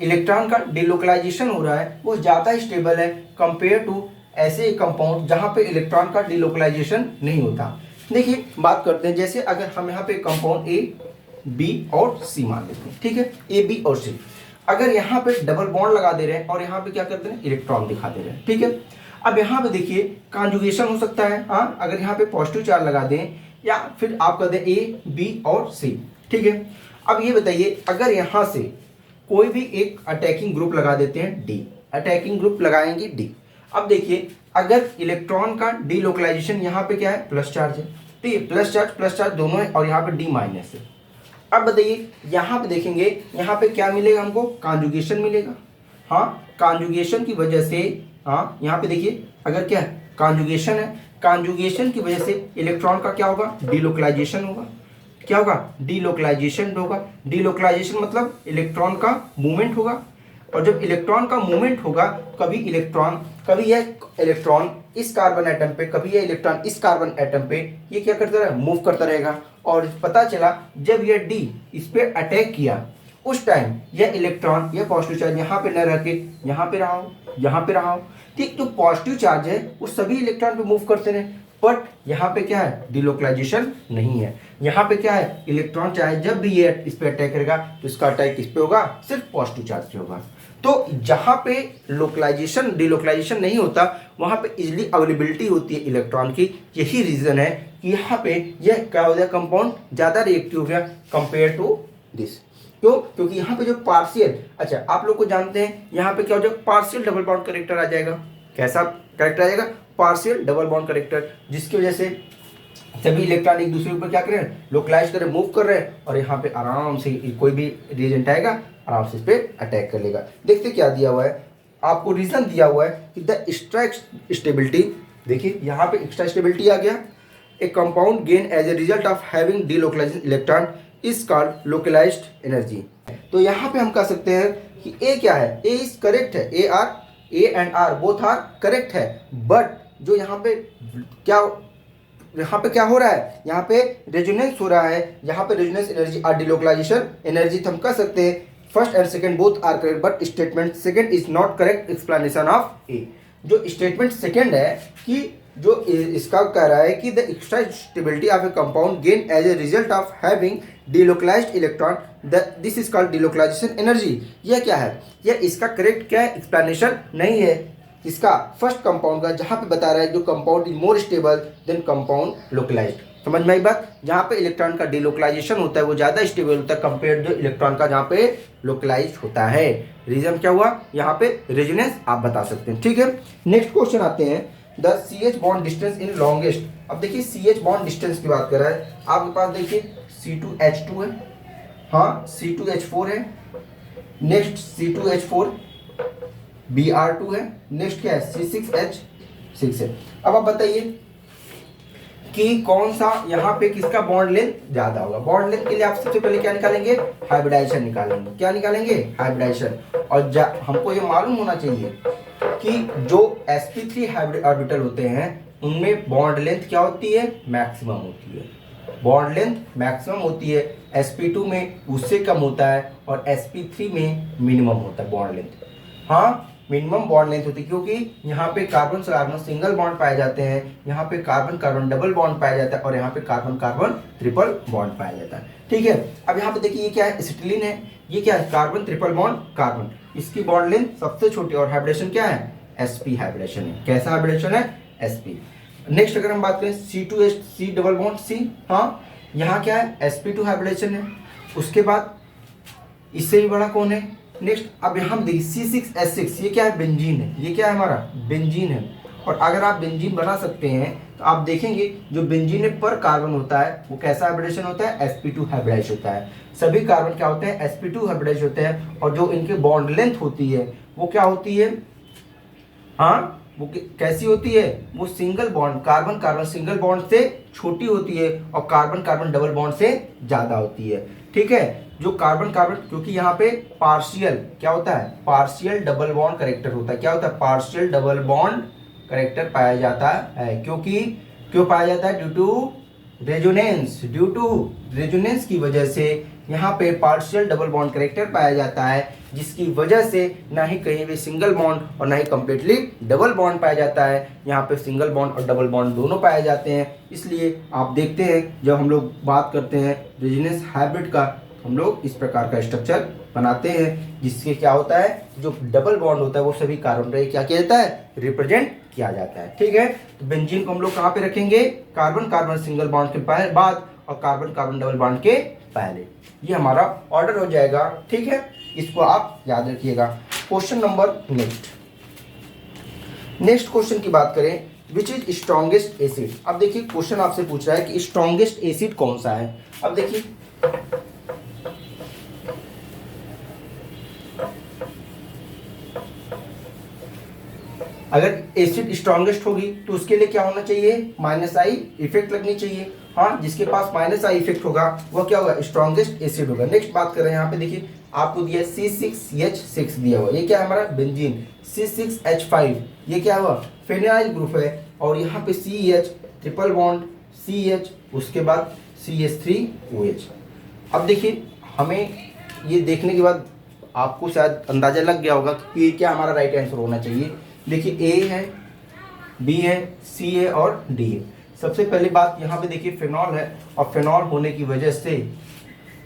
इलेक्ट्रॉन का डिलोकलाइजेशन हो रहा है, वो ज़्यादा स्टेबल है कंपेयर टू ऐसे कंपाउंड जहाँ पे इलेक्ट्रॉन का डिलोकलाइजेशन नहीं होता। देखिए बात करते हैं, जैसे अगर हम यहाँ पे कंपाउंड ए बी और सी मान लेते हैं, ठीक है, ए बी और सी। अगर यहाँ पे डबल बॉन्ड लगा दे रहे हैं और यहाँ पे क्या करते हैं, इलेक्ट्रॉन दिखा दे रहे हैं, ठीक है। अब यहाँ पे देखिए कॉन्जुगेशन हो सकता है, हाँ, अगर यहाँ पे पॉजिटिव चार्ज लगा दें या फिर आप कर दें ए बी और सी, ठीक है। अब ये बताइए अगर यहाँ से कोई भी एक अटैकिंग ग्रुप लगा देते हैं डी, अटैकिंग ग्रुप लगाएंगे डी। अब देखिए अगर इलेक्ट्रॉन का डीलोकलाइजेशन यहाँ पे क्या है, प्लस चार्ज है, ठीक है, प्लस चार्ज दोनों है और यहाँ पे डी माइनस है। अब बताइए यहाँ पे देखेंगे यहाँ पे क्या मिलेगा हमको, कॉन्जुगेशन मिलेगा, हाँ, कॉन्जुगेशन की वजह से, हाँ, यहाँ पे देखिए अगर क्या है, कॉन्जुगेशन है, कॉन्जुगेशन की वजह से इलेक्ट्रॉन का क्या होगा, डीलोकलाइजेशन होगा। क्या होगा, डीलोकलाइजेशन होगा। डीलोकलाइजेशन मतलब इलेक्ट्रॉन का मूवमेंट होगा, और जब इलेक्ट्रॉन का मूवमेंट होगा कभी यह इलेक्ट्रॉन इस कार्बन एटम पे, कभी यह इलेक्ट्रॉन इस कार्बन एटम पे, ये क्या करता रहेगा, मूव करता रहेगा। और पता चला जब यह डी इस पे अटैक किया उस टाइम यह इलेक्ट्रॉन, यह पॉजिटिव चार्ज यहाँ पे न रह के यहाँ पे रहा हो, यहाँ पे रहा हो, ठीक। जो पॉजिटिव चार्ज है वो सभी इलेक्ट्रॉन पे मूव करते रहे, बट यहाँ पे क्या है, डिलोकलाइजेशन नहीं है। यहाँ पे क्या है, इलेक्ट्रॉन चाहे जब भी ये इस पे अटैक करेगा तो इसका अटैक किस पे होगा, सिर्फ पॉजिटिव चार्ज पे होगा। तो जहाँ पे लोकलाइजेशन डिलोकलाइजेशन नहीं होता वहाँ पे इजिली अवेलेबिलिटी होती है इलेक्ट्रॉन की। यही रीज़न है कि यहाँ पे यह क्या हो गया, कंपाउंड ज़्यादा रिएक्टिव हो गया कंपेयर टू दिस। क्यों, क्योंकि यहाँ पे जो पार्शियल, अच्छा आप लोग को जानते हैं यहाँ पे क्या हो जाएगा, पार्शियल डबल बॉन्ड करेक्टर आ जाएगा। कैसा करेक्टर आ जाएगा, पार्शियल डबल बॉन्ड करेक्टर, जिसकी वजह से सभी इलेक्ट्रॉन एक दूसरे के ऊपर क्या कर रहे हैं, लोकलाइज कर रहे हैं, मूव कर रहे हैं, और यहाँ पे आराम से कोई भी रिएजेंट आएगा आराम से इस पे अटैक कर लेगा। देखते क्या दिया हुआ है, आपको रीजन दिया हुआ है कि द एक्स्ट्रा स्टेबिलिटी, देखिए यहाँ पे एक्स्ट्रा स्टेबिलिटी आ गया। A compound gain as a result of having delocalised electron is called localised energy. तो यहाँ पे हम कह सकते हैं कि ए क्या है, ए इज करेक्ट है, A and R both are correct है, बट जो यहाँ पे क्या हो रहा है, यहाँ पे रेजोनेंस हो रहा है, यहाँ पे रेजोनेंस एनर्जी और डिलोकलाइजेशन एनर्जी हम कह सकते हैं first and second both are correct, but statement second is not correct explanation of A. जो स्टेटमेंट सेकंड है कि जो इसका कह रहा है कि the extra stability of a compound gain as a result of having delocalised electron, this is called delocalisation energy. यह क्या है, यह इसका करेक्ट क्या है, एक्सप्लेनेशन नहीं है इसका फर्स्ट कंपाउंड का, जहाँ पे बता रहा है जो compound is more stable than compound localised. समझ में आई बात, जहाँ पे इलेक्ट्रॉन का डिलोकलाइजेशन होता है वो ज़्यादा स्टेबल होता है कंपेयर जो इलेक्ट्रॉन का जहाँ पे लोकलाइज होता है। रीजन क्या हुआ, यहाँ पे रेजोनेंस आप बता सकते हैं, ठीक है। नेक्स्ट क्वेश्चन आते हैं, the CH bond distance in longest. अब देखिए CH बॉन्ड डिस्टेंस की बात कर रहा है, आपके पास देखिए C2H2 है, हाँ C2H4 है, नेक्स्ट C2H4 Br2 है, नेक्स्ट क्या है C6H6 है। अब आप बताइए कि कौन सा यहाँ पे किसका बॉन्ड लेंथ ज्यादा होगा। बॉन्ड लेंथ के लिए आप सबसे पहले क्या निकालेंगे, हाइब्रिडाइजेशन निकालेंगे। क्या निकालेंगे, हाइब्रिडाइजेशन। और हमको ये मालूम होना चाहिए कि जो sp3 हाइब्रिड ऑर्बिटल होते हैं उनमें बॉन्ड लेंथ क्या होती है, मैक्सिमम होती है। बॉन्ड लेंथ मैक्सिमम होती है, sp2 में उससे कम होता है और sp3 में मिनिमम होता है बॉन्ड लेंथ। हाँ, मिनिमम बॉन्ड लेंथ होती है क्योंकि यहाँ पे कार्बन से कार्बन सिंगल बॉन्ड पाए जाते हैं, यहाँ पे कार्बन कार्बन डबल बॉन्ड पाया जाता है और यहाँ पे कार्बन कार्बन ट्रिपल बॉन्ड पाया जाता है, ठीक है। अब यहाँ पे देखिए ये क्या है, एसिटिलीन है, ये क्या है, कार्बन ट्रिपल बॉन्ड कार्बन, इसकी बॉन्ड लेंथ सबसे छोटी और हाइब्रिडेशन क्या है, sp हाइब्रिडेशन है। कैसा हाइब्रिडेशन है, sp। नेक्स्ट अगर हम बात करें C2H डबल बॉन्ड C, हाँ यहाँ क्या है, sp2 हाइब्रिडेशन है। उसके बाद इससे भी बड़ा कौन है, नेक्स्ट अब हम देखिए C6H6, ये क्या है, बेंजीन है, ये क्या है हमारा, बेंजीन है। और अगर आप बेंजीन बना सकते हैं तो आप देखेंगे जो बेंजीन में पर कार्बन होता है वो कैसा हाइब्रिडेशन होता है, sp2 हाइब्रिडाइज होता है। सभी कार्बन क्या होते हैं, sp2 हाइब्रिडाइज होते हैं। और जो इनके बॉन्ड लेंथ होती है वो क्या होती है, हाँ वो कैसी होती है, वो single bond carbon carbon single bond से छोटी होती है और कार्बन कार्बन डबल बॉन्ड से ज़्यादा होती है, ठीक है। जो कार्बन कार्बन, क्योंकि यहाँ पे पार्शियल क्या होता है, पार्शियल डबल बॉन्ड करेक्टर होता है। क्या होता है, पार्शियल डबल बॉन्ड करेक्टर पाया जाता है। क्योंकि क्यों पाया जाता है, due to resonance, due to resonance की वजह से यहाँ पे पार्शियल डबल बॉन्ड कैरेक्टर पाया जाता है, जिसकी वजह से ना ही कहीं भी सिंगल बॉन्ड और ना ही कंप्लीटली डबल बॉन्ड पाया जाता है। यहाँ पे सिंगल बॉन्ड और डबल बॉन्ड दोनों पाए जाते हैं। इसलिए आप देखते हैं जब हम लोग बात करते हैं रेजोनेंस हाइब्रिड का, हम लोग इस प्रकार का स्ट्रक्चर बनाते हैं, जिससे क्या होता है, जो डबल बॉन्ड होता है वो सभी कार्बन पर क्या किया जाता है, रिप्रेजेंट किया जाता है। ठीक है, तो बेंजीन को हम लोग कहाँ पे रखेंगे, कार्बन कार्बन सिंगल बॉन्ड के बाद और कार्बन कार्बन डबल बॉन्ड के पहले। ये हमारा ऑर्डर हो जाएगा। ठीक है, इसको आप याद रखिएगा। क्वेश्चन नंबर नेक्स्ट क्वेश्चन की बात करें, विच इज स्ट्रॉन्गेस्ट एसिड। अब देखिए क्वेश्चन आपसे पूछ रहा है कि स्ट्रॉन्गेस्ट एसिड कौन सा है। अब देखिए अगर एसिड स्ट्रॉन्गेस्ट होगी तो उसके लिए क्या होना चाहिए, माइनस आई इफेक्ट लगनी चाहिए। हाँ, जिसके पास माइनस आई इफेक्ट होगा वह क्या होगा, स्ट्रॉन्गेस्ट एसिड होगा। नेक्स्ट बात कर रहे हैं, यहाँ पे देखिए आपको दिया C6H6 दिया हुआ, ये क्या है हमारा बेंजीन। C6H5 ये क्या हुआ, फेनाइल ग्रुप है। और यहाँ पे CH ट्रिपल बॉन्ड CH, उसके बाद CH3OH। अब देखिए हमें ये देखने के बाद आपको शायद अंदाजा लग गया होगा कि ये क्या हमारा राइट आंसर होना चाहिए। देखिए A है, B है, C है और D है। सबसे पहली बात यहाँ पे देखिए फेनॉल है, और फेनॉल होने की वजह से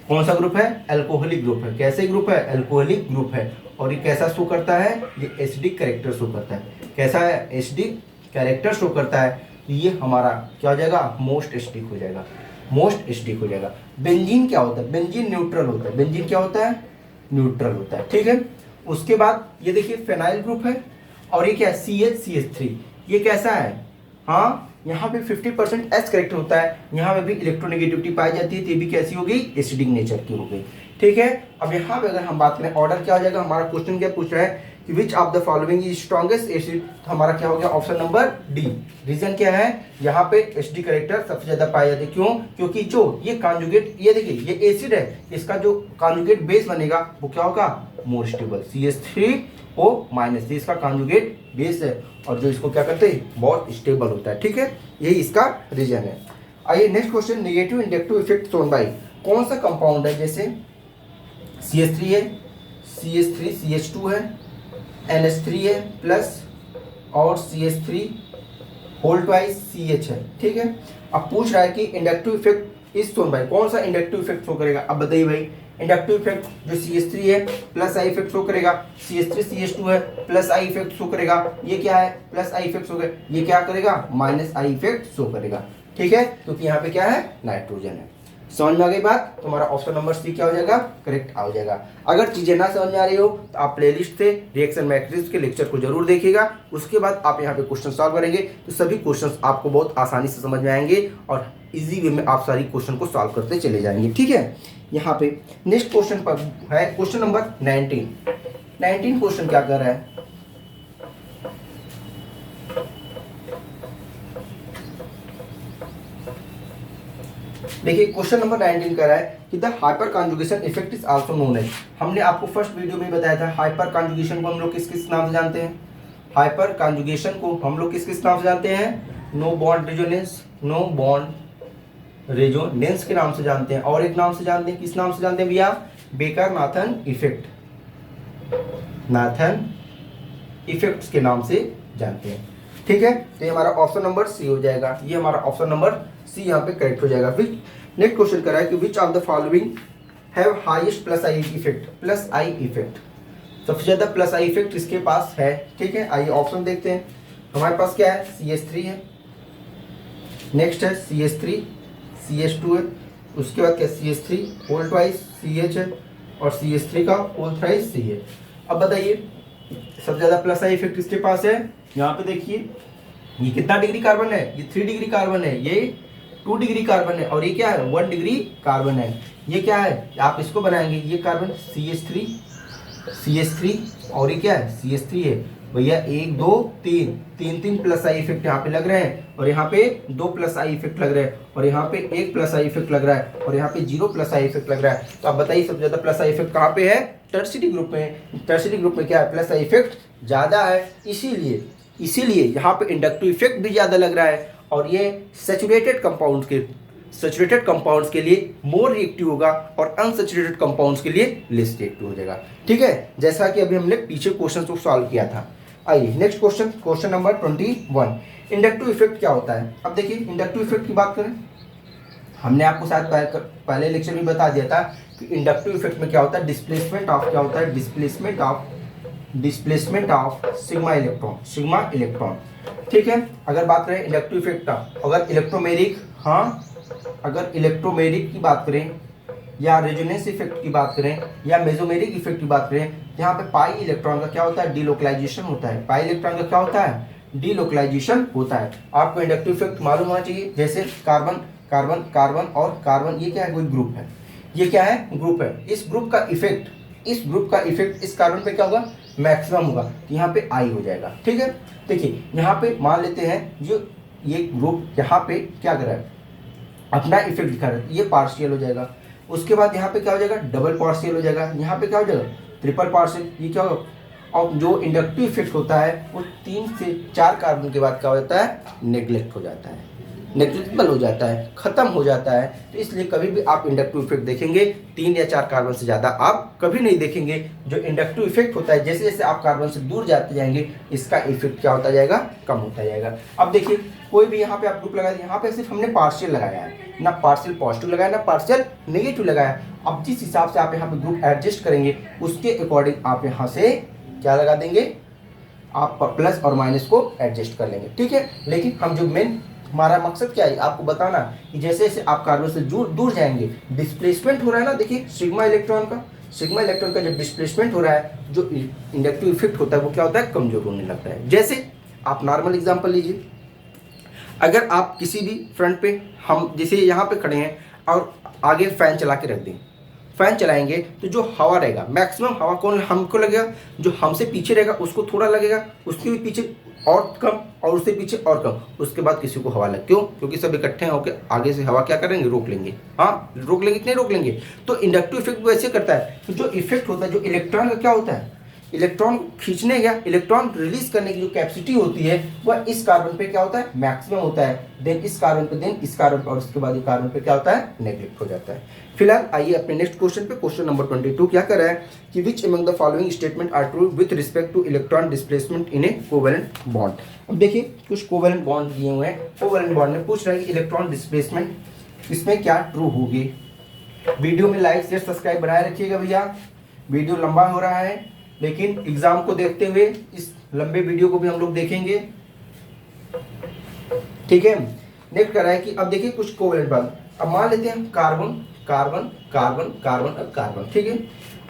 कौन सा ग्रुप है, अल्कोहलिक ग्रुप है। कैसे ग्रुप है, अल्कोहलिक ग्रुप है। और ये कैसा शो करता है, ये एसिडिक कैरेक्टर शो करता है। कैसा है, एसिडिक कैरेक्टर शो करता है। ये हमारा क्या हो जाएगा, मोस्ट एसिडिक हो जाएगा, मोस्ट एसिडिक हो जाएगा। बेंजीन क्या होता है, बेंजीन न्यूट्रल होता है। बेंजीन क्या होता है, न्यूट्रल होता है। ठीक है, उसके बाद ये देखिए फेनाइल ग्रुप है, और ये क्या है, CH3। ये कैसा है, हाँ यहाँ पे 50% एस करेक्टर होता है। यहाँ पे भी इलेक्ट्रोनेगेटिविटी पाई जाती है, तो ये भी कैसी होगी, एसिडिक नेचर की हो गई। ठीक है, अब यहाँ पे अगर हम बात करें ऑर्डर क्या हो जाएगा, हमारा क्वेश्चन क्या पूछ रहा है कि which of the following is strongest acid, तो हमारा क्या हो गया, ऑप्शन नंबर डी। रीजन क्या है, यहाँ पे एसिडिक करेक्टर सबसे ज्यादा पाए जाते हैं। क्यों, क्योंकि जो ये कॉन्जुगेट, ये देखिए ये एसिड है, इसका जो कॉन्जुगेट बेस बनेगा वो क्या होगा, मोर स्टेबल, CH3O-, इसका कॉन्जुगेट बेस है, और जो इसको क्या करते हैं, बहुत स्टेबल होता है। ठीक है, यही इसका रीजन है। आइए next question, negative inductive effect shown by कौन सा कंपाउंड है। जैसे CH3 है, CH3 CH2 है, NH3 है प्लस, और CH3 होल ट्वाइस CH है। ठीक है, अब पूछ रहा है कि इंडक्टिव इफेक्ट इस शोन बाय कौन सा इंडक्टिव इफेक्ट शो करेगा। अब बताइए भाई, इंडक्टिव इफेक्ट जो CH3 है प्लस आई इफेक्ट शो करेगा, CH3 CH2 है प्लस आई इफेक्ट शो करेगा। ये क्या है, प्लस आई इफेक्ट शो करेगा। ये क्या करेगा, माइनस आई इफेक्ट शो करेगा। ठीक है, क्योंकि यहाँ पे क्या है, नाइट्रोजन है। समझ में आ गई बात, तो हमारा ऑप्शन नंबर सी क्या हो जाएगा, करेक्ट आ जाएगा। अगर चीजें ना समझ में आ रही हो तो आप प्लेलिस्ट से रिएक्शन मैट्रिक्स के लेक्चर को जरूर देखिएगा। उसके बाद आप यहाँ पे क्वेश्चन सॉल्व करेंगे तो सभी क्वेश्चंस आपको बहुत आसानी से समझ में आएंगे, और इजी वे में आप सारी क्वेश्चन को सॉल्व करते चले जाएंगे। ठीक है, यहाँ पे नेक्स्ट क्वेश्चन पर है क्वेश्चन नंबर 19 क्वेश्चन क्या कर रहा है, देखिए क्वेश्चन नंबर 19 कर रहा है कि the hyperconjugation effect is also known as. हमने आपको फर्स्ट वीडियो में बताया था हाइपर कॉन्जुगेशन को हम लोग किस किस नाम से जानते हैं, हाइपर कॉन्जुगेशन को हम लोग किस किस नाम से जानते हैं, no bond resonance, no bond resonance के नाम से जानते हैं, और एक नाम से जानते हैं, किस नाम से जानते हैं भैया, baker Nathan effect, Nathan effects के नाम से जानते हैं। ठीक है, तो ये हमारा ऑप्शन नंबर सी हो जाएगा, ये हमारा ऑप्शन नंबर सी यहाँ पे करेक्ट हो जाएगा। फिर नेक्स्ट क्वेश्चन कर रहा है कि which of the following have highest plus I effect, plus I effect, सबसे ज्यादा प्लस आई इफेक्ट इसके पास है। ठीक है, आइए ऑप्शन देखते हैं। हमारे पास क्या है, CH3 है, नेक्स्ट है CH3 CH2 है, उसके बाद क्या CH3 होल ट्वाइस CH है, और CH3 का होल थ्राइस C है। अब बताइए सबसे ज्यादा प्लस आई इफेक्ट इसके पास है, यहाँ पे देखिए ये कितना डिग्री कार्बन है, ये 3 डिग्री कार्बन है, ये 2 डिग्री कार्बन है, और ये क्या है 1 डिग्री कार्बन है। ये क्या है, आप इसको बनाएंगे, ये कार्बन CH3 और ये क्या है CH3 है भैया, 1 2 3 प्लस आई इफेक्ट यहाँ पे लग रहे हैं, और यहाँ पे 2 प्लस आई इफेक्ट लग रहे हैं, और यहाँ पे 1 प्लस आई इफेक्ट लग रहा है, और यहाँ पे 0 प्लस आई इफेक्ट लग रहा है। तो आप बताइए सबसे ज्यादा प्लस आई इफेक्ट कहाँ पे है, टर्शियरी ग्रुप में। टर्शियरी ग्रुप में क्या है, प्लस आई इफेक्ट ज्यादा है, इसीलिए यहाँ पे इंडक्टिव इफेक्ट भी ज्यादा लग रहा है, और ये सैचुरेटेड कंपाउंड के सैचुरेटेड कंपाउंड्स के लिए मोर रिएक्टिव होगा और अनसैचुरेटेड कंपाउंड्स के लिए लेस रिएक्टिव हो जाएगा। ठीक है, जैसा कि अभी हमने पीछे क्वेश्चन को सॉल्व किया था। आइए next question, question number 21, inductive effect क्या होता है। अब देखिए इंडक्टिव इफेक्ट की बात करें, हमने आपको शायद पहले लेक्चर में बता दिया था कि इंडक्टिव इफेक्ट में क्या होता है, डिस्प्लेसमेंट ऑफ क्या होता है, डिस्प्लेसमेंट ऑफ सिग्मा इलेक्ट्रॉन। ठीक है, अगर बात करें इंडक्टिव इफेक्ट का, अगर इलेक्ट्रोमेरिक, हाँ अगर इलेक्ट्रोमेरिक की बात करें या रेजोनेंस इफेक्ट की बात करें या मेसोमेरिक इफेक्ट की बात करें, यहाँ पे पाई इलेक्ट्रॉन का क्या होता है, डीलोकलाइजेशन होता है। पाई इलेक्ट्रॉन का क्या होता है, डीलोकलाइजेशन होता है। आपको इंडक्टिव इफेक्ट मालूम होना चाहिए, जैसे कार्बन कार्बन कार्बन और कार्बन, ये क्या है, कोई ग्रुप है, ये क्या है, ग्रुप है। इस ग्रुप का इफेक्ट इस कार्बन पे क्या होगा, मैक्सिमम होगा, यहाँ पे आई हो जाएगा। ठीक है, देखिए यहाँ पे मान लेते हैं जो ये ग्रुप यहाँ पे क्या कर रहा है, अपना इफेक्ट दिखा रहा है, ये पार्शियल हो जाएगा। उसके बाद यहाँ पे क्या हो जाएगा, डबल पार्शियल हो जाएगा, यहाँ पे क्या हो जाएगा, ट्रिपल पार्शियल, ये क्या होगा। और जो इंडक्टिव इफेक्ट होता है वो 3 से 4 कार्बन के बाद क्या हो जाता है, नेग्लेक्ट हो जाता है, नेग्लिजिबल हो जाता है, खत्म हो जाता है। तो इसलिए कभी भी आप इंडक्टिव इफेक्ट देखेंगे 3 या 4 कार्बन से ज़्यादा आप कभी नहीं देखेंगे। जो इंडक्टिव इफेक्ट होता है, जैसे जैसे आप कार्बन से दूर जाते जाएंगे इसका इफेक्ट क्या होता जाएगा, कम होता जाएगा। अब देखिए कोई भी यहाँ पे आप ग्रुप लगा, यहाँ पे सिर्फ हमने पार्शियल लगाया है, ना पार्शियल पॉजिटिव लगाया ना पार्शियल नेगेटिव लगाया। अब जिस हिसाब से आप यहाँ पे ग्रुप एडजस्ट करेंगे उसके अकॉर्डिंग आप यहाँ से क्या लगा देंगे, आप प्लस और माइनस को एडजस्ट कर लेंगे। ठीक है, लेकिन हम जो मेन हमारा मकसद क्या है, आपको बताना कि जैसे जैसे आप कार्बन से दूर जाएंगे, डिस्प्लेसमेंट हो रहा है ना, देखिए सिग्मा इलेक्ट्रॉन का जब डिस्प्लेसमेंट हो रहा है, जो इंडक्टिव इफेक्ट होता है वो क्या होता है, कमजोर होने लगता है। जैसे आप नॉर्मल एग्जांपल लीजिए, अगर आप किसी भी फ्रंट पे, हम जैसे यहाँ पे खड़े हैं और आगे फैन चला के रख दें, फैन चलाएंगे तो जो हवा रहेगा, मैक्सिमम हवा कौन हमको लगेगा, जो हमसे पीछे रहेगा उसको थोड़ा लगेगा, उसके भी पीछे और कम और उससे पीछे और कम, उसके बाद किसी को हवा लग, क्यों, क्योंकि सब इकट्ठे होकर आगे से हवा क्या करेंगे, रोक लेंगे। हाँ रोक लेंगे कि नहीं रोक लेंगे। तो इंडक्टिव इफेक्ट वैसे करता है, तो जो इफेक्ट होता है, जो इलेक्ट्रॉन का क्या होता है, इलेक्ट्रॉन खींचने या इलेक्ट्रॉन रिलीज करने की जो कैपेसिटी होती है वह इस कार्बन पे क्या होता है, मैक्सिमम होता है, देन इस कार्बन पे, देन इस कार्बन पे, और उसके बाद ये कार्बन पे क्या होता है, नेग्लेक्ट हो जाता है। फिलहाल आइए अपने नेक्स्ट क्वेश्चन पे, क्वेश्चन नंबर 22 क्या कर रहा है कि which among the following statement are true with respect to electron displacement in a covalent bond. अब देखिए कुछ कोवेलेंट बॉन्ड दिए हुए हैं, कोवेलेंट बॉन्ड में पूछ रहा है कि इलेक्ट्रॉन डिस्प्लेसमेंट इसमें क्या ट्रू होगी। वीडियो में लाइक शेयर सब्सक्राइब बनाए रखिएगा भैया, वीडियो लंबा हो रहा है लेकिन एग्जाम को देखते हुए इस लंबे वीडियो को भी हम लोग देखेंगे। ठीक है, नेक्स्ट कर रहा है कि अब देखिए कुछ कोवेलेंट बॉन्ड, अब मान लेते हैं कार्बन कार्बन कार्बन कार्बन अब कार्बन। ठीक है,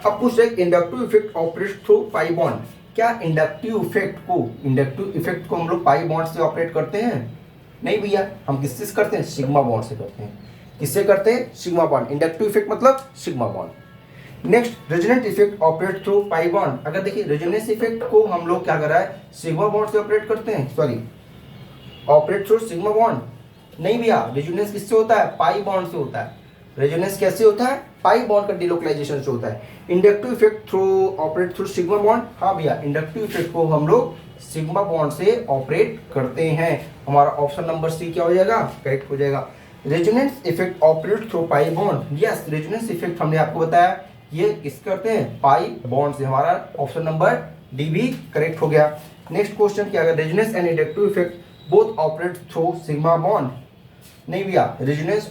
अब पूछ रहे inductive effect operate through pi bond, क्या इंडक्टिव इफेक्ट को हम लोग पाई बॉन्ड से ऑपरेट करते हैं, नहीं भैया, हम किससे करते हैं, सिग्मा बॉन्ड से करते हैं। किससे करते हैं, सिग्मा बॉन्ड। इंडक्टिव इफेक्ट मतलब sigma bond. Next resonant effect operate through pi bond, अगर देखिए रेजोनेंस इफेक्ट को हम लोग क्या कर रहा है, सिग्मा बॉन्ड से ऑपरेट करते हैं, sorry operate through sigma bond, नहीं भैया, रेजोनेंस किससे होता है, पाई बॉन्ड से होता है। रेजोनेंस कैसे होता है, पाई बॉन्ड का डिलोकलाइजेशन से होता है। Inductive effect through operate through sigma bond, हाँ भैया, इंडक्टिव इफेक्ट को हम लोग सिग्मा बॉन्ड से ऑपरेट करते हैं। हमारा ऑप्शन नंबर सी क्या हो जाएगा, करेक्ट हो जाएगा। Resonance effect operate through pi bond, yes, resonance effect हमने आपको बताया ये किस करते हैं, पाई बॉन्ड से। हमारा ऑप्शन नंबर डी भी करेक्ट हो गया। नेक्स्ट क्वेश्चन क्या है, resonance and inductive effect both operate through sigma bond, नहीं भैया, रेजोनेंस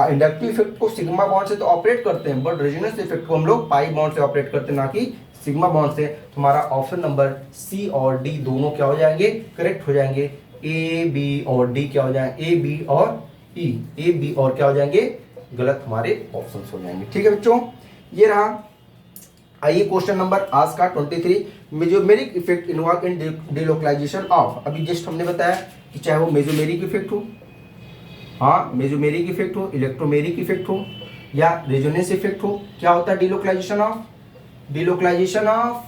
इंडक्टिव इफेक्ट को सिग्मा बॉन्ड से तो ऑपरेट करते हैं, बट रेजोनेंस इफेक्ट को हम लोग पाई बॉन्ड से ऑपरेट करते हैं, ना कि सिग्मा बॉन्ड से। हमारा ऑप्शन नंबर सी और डी दोनों क्या हो जाएंगे, करेक्ट हो जाएंगे। ए बी और डी क्या हो जाएंगे, ए बी और ई, ए बी और क्या हो जाएंगे, गलत हमारे ऑप्शन हो जाएंगे। ठीक है बच्चों, ये रहा। आइए क्वेश्चन नंबर आज का 23, mesomeric effect involve in delocalisation of, अभी जस्ट हमने बताया कि चाहे वो मेसोमेरिक इफेक्ट हो, हाँ मेसोमेरिक इफेक्ट हो, इलेक्ट्रोमेरिक इफेक्ट हो या रेजोनेंस इफेक्ट हो, क्या होता है, delocalisation of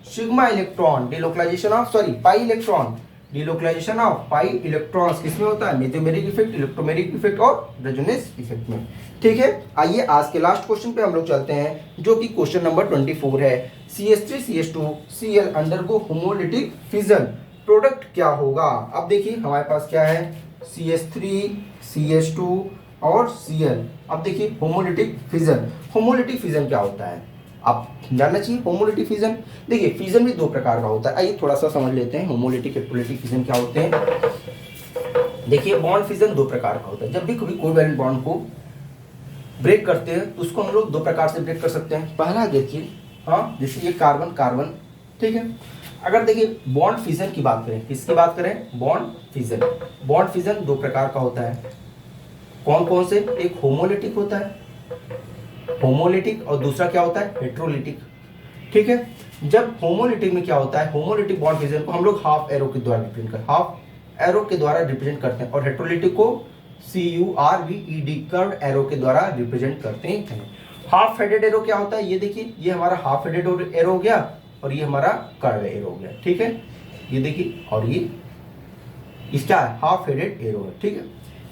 sigma electron, delocalisation of sorry pi electron, delocalisation of pi electrons किसमें होता है, मेसोमेरिक इफेक्ट, इलेक्ट्रोमेरिक इफेक्ट और रेजोनेंस इफेक्ट में। ठीक है, आइए आज के लास्ट क्वेश्चन पे हम लोग चलते हैं, जो कि क्वेश्चन नंबर 24 है। CH3CH2Cl undergo homolytic fission, product क्या होगा। अब देखिए हमारे पास क्या है, CH3CH2 और Cl। अब देखिए होमोलिटिक फिजन। होमोलिटिक फिजन क्या होता है आप जानना चाहिए। होमोलिटिक फिजन, देखिए फिजन भी दो प्रकार का होता है, आइए थोड़ा सा समझ लेते हैं होमोलिटिक इलेक्ट्रोलिटिक फिजन क्या होते हैं। देखिए बॉन्ड फिजन दो प्रकार का होता है। जब भी कभी कोवैलेंट बॉन्ड को ब्रेक करते हैं तो उसको हम लोग दो प्रकार से ब्रेक कर सकते हैं। पहला देखिए, हाँ जैसे ये कार्बन कार्बन, ठीक है। अगर देखिए बॉन्ड फिजन की बात करें, किसकी बात करें, बॉन्ड फिजन। बॉन्ड फिजन दो प्रकार का होता है, कौन कौन से, एक होमोलिटिक होता है, होमोलिटिक, और दूसरा क्या होता है, हेट्रोलिटिक, ठीक है। जब होमोलिटिक में क्या होता है, होमोलिटिक बॉन्ड फिजन को हम लोग हाफ एरो के द्वारा रिप्रेजेंट करते हैं, हाफ एरो के द्वारा रिप्रेजेंट करते हैं, और हेट्रोलिटिक को CURVED कर्व एरो के द्वारा रिप्रेजेंट करते हैं। हाफ हेडेड एरो क्या होता है, ये देखिए ये हमारा हाफ हेडेड एरो हो गया और ये हमारा कर्व एरो हो गया, ठीक है। ये देखिए और ये इसका हाफ हेडेड एरो है, ठीक है।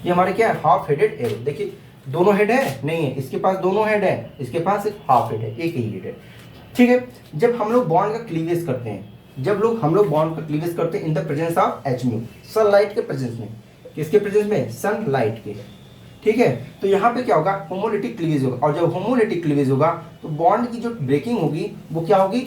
ये हमारे क्या है, हाफ हेडेड एरो। देखिए दोनों हेड है, नहीं है, इसके पास दोनों हेड है, इसके पास एक हाफ हेड है, एक ही हेड है, ठीक है। जब हम लोग बॉन्ड का क्लीवेज करते हैं, हम लोग बॉन्ड का क्लीवेज करते हैं in the presence of HMu, sunlight के प्रेजेंस में, किसके प्रेजेंस में, सनलाइट के, ठीक है। तो यहाँ पे क्या होगा, होमोलिटिक क्लीवेज होगा, और जब होमोलिटिक क्लीवेज होगा तो बॉन्ड की जो ब्रेकिंग होगी वो क्या होगी,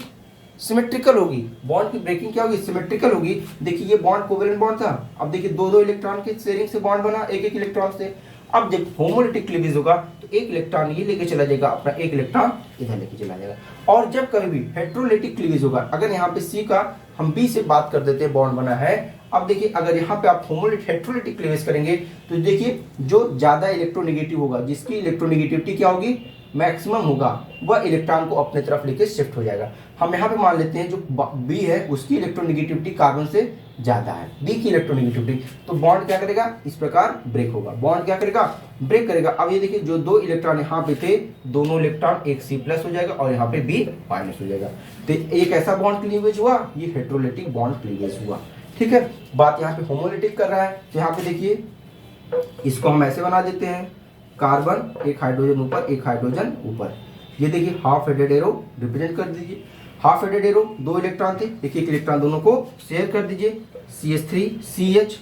सिमेट्रिकल होगी। बॉन्ड की ब्रेकिंग क्या होगी, सिमेट्रिकल होगी। देखिए ये बॉन्ड कोवेलेंट बॉन्ड था, अब देखिए दो दो इलेक्ट्रॉन के शेयरिंग से बॉन्ड बना, एक एक इलेक्ट्रॉन से। अब जब होमोलिटिक क्लीवेज होगा तो एक इलेक्ट्रॉन ये लेके चला जाएगा अपना, एक इलेक्ट्रॉन इधर लेके चला जाएगा। और जब कभी भी हेट्रोलिटिक क्लीवेज होगा, अगर यहाँ पे C का हम B से बात कर देते हैं, बॉन्ड बना है, अब देखिए अगर यहाँ पे आप होमोलिटिक हेट्रोलिटिक क्लीवेज करेंगे तो देखिए जो ज्यादा इलेक्ट्रोनेगेटिव होगा, जिसकी इलेक्ट्रोनेगेटिविटी क्या होगी, मैक्सिमम होगा, वह इलेक्ट्रॉन को अपने तरफ लेके शिफ्ट हो जाएगा। हम यहाँ पे मान लेते हैं जो B है उसकी इलेक्ट्रोनेगेटिविटी कार्बन से ज्यादा है, B की इलेक्ट्रोनेगेटिविटी, तो बॉन्ड क्या करेगा, इस प्रकार ब्रेक होगा, बॉन्ड क्या करेगा, ब्रेक करेगा। अब ये देखिए जो दो इलेक्ट्रॉन यहाँ पे थे, दोनों इलेक्ट्रॉन एक C+ हो जाएगा और यहाँ पे B- हो जाएगा। तो एक ऐसा बॉन्ड क्लीवेज हुआ, ये हेट्रोलिटिक बॉन्ड क्लीवेज हुआ, ठीक है। बात यहाँ पे होमोलिटिक कर रहा है, तो यहाँ पे देखिए इसको हम ऐसे बना देते हैं, कार्बन एक हाइड्रोजन ऊपर, एक हाइड्रोजन ऊपर। ये देखिए हाफ हेडेड एरो रिप्रेजेंट कर दीजिए, हाफ हेडेड एरो, दो इलेक्ट्रॉन थे, देखिए एक इलेक्ट्रॉन दोनों को शेयर कर दीजिए, CH3CH,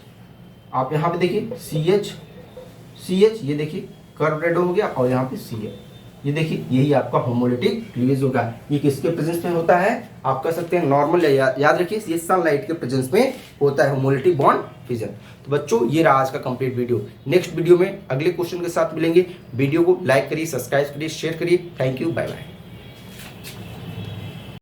आप यहाँ पे देखिए CH, ये देखिए कर्व एरो हो गया, और यहाँ पे CH, ये देखिए यही आपका होमोलिटिक क्लीवेज होगा। ये किसके प्रेजेंस में होता है, आप कह सकते हैं नॉर्मल, याद रखिए ये सनलाइट के प्रेजेंस में होता है होमोलिटिक बॉन्ड फिजन। तो बच्चों ये रहा आज का कंप्लीट वीडियो। नेक्स्ट वीडियो में अगले क्वेश्चन के साथ मिलेंगे। वीडियो को लाइक करिए, सब्सक्राइब करिए, शेयर करिए। Thank you, bye bye.